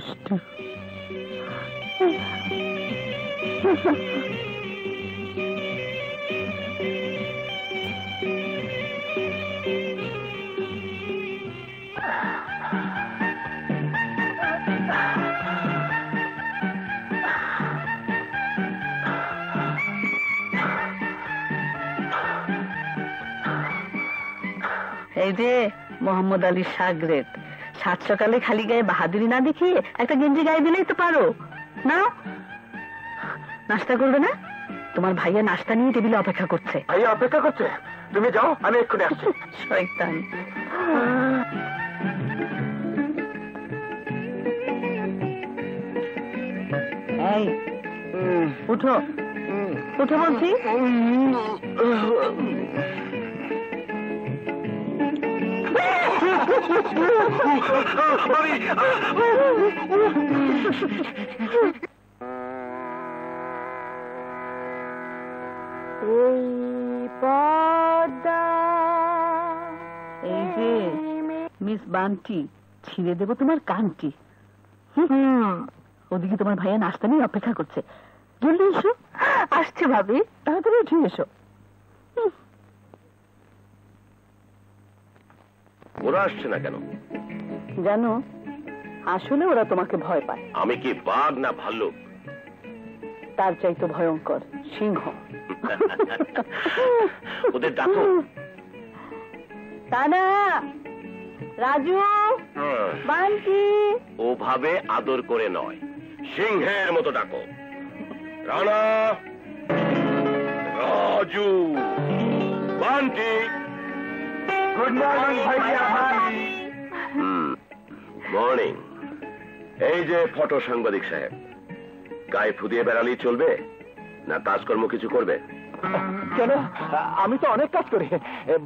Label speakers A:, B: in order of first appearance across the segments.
A: দুষ্টু। এই যে মোহাম্মদ আলী সাগরেদ, সাত সকালে খালি গায়ে বাহাদুরি না দেখিয়ে একটা গেঞ্জি গায়ে দিলেই তো পারো। না নাস্তা করবে না? তোমার ভাইয়া নাস্তা নিয়ে টেবিলে অপেক্ষা করছে।
B: ভাইয়া অপেক্ষা করছে? তুমি যাও, আমি এক্ষুনি আসছি।
A: শয়তান। এই উঠো, উঠো বলছি। এই যে মিস বান্টি, ছিঁড়ে দেবো তোমার কানটি। ওদিকে তোমার ভাইয়া নাস্তা নিয়ে অপেক্ষা করছে, জলদি এসো। আসছে ভাবি, তাড়াতাড়ি উঠে এসো।
C: ওরা আসছে না কেন
A: জানো, আসলে ওরা তোমাকে ভয় পায়।
C: আমি কি বাঘ না ভাল্লুক?
A: তার চাইতো ভয়ঙ্কর সিংহ।
C: ওদের ডাকো।
A: তানা, রাজু, বান্টি।
C: ওভাবে আদর করে নয়, সিংহের মতো ডাকো। রানা, রাজু, বান্টি।
B: গুড মর্নিং ভাইয়া।
C: মর্নিং। এই যে ফটো সাংবাদিক সাহেব, গায়ে ফুদিয়ে বেড়ালেই চলবে না কাজকর্ম কিছু করবে?
B: কেন, আমি তো অনেক কাজ করি।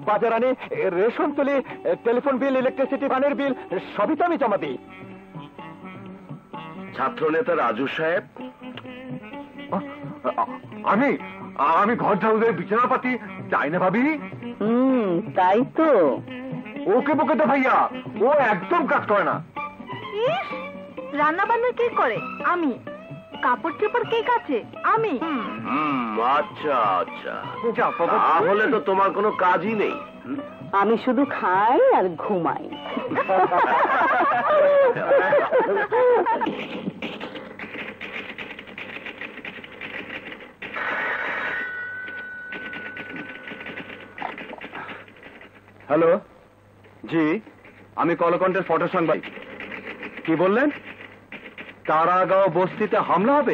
B: বাজার আনি, রেশন তুলি, টেলিফোন বিল, ইলেকট্রিসিটি, পানির বিল সবই তো আমি জমা দিই।
C: ছাত্র নেতা রাজু সাহেব?
B: আমি ঘর ঝাড়ু, বিছানাপাতি চাই না ভাবি।
A: তাই তো।
B: ওকে বকে তো ভাইয়া, ও একদম কাজ করে না।
D: রান্না বান্না কে করে? আমি। কাপড় চোপড় কে কাচে? আমি।
C: আচ্ছা আচ্ছা, তাহলে তো তোমার কোনো কাজই নেই।
A: আমি শুধু খাই আর ঘুমাই।
B: হ্যালো, জি আমি কলকণ্ঠের ফটো সাংবাদিক। কি বললেন? তারাগাঁও বস্তিতে হামলা হবে?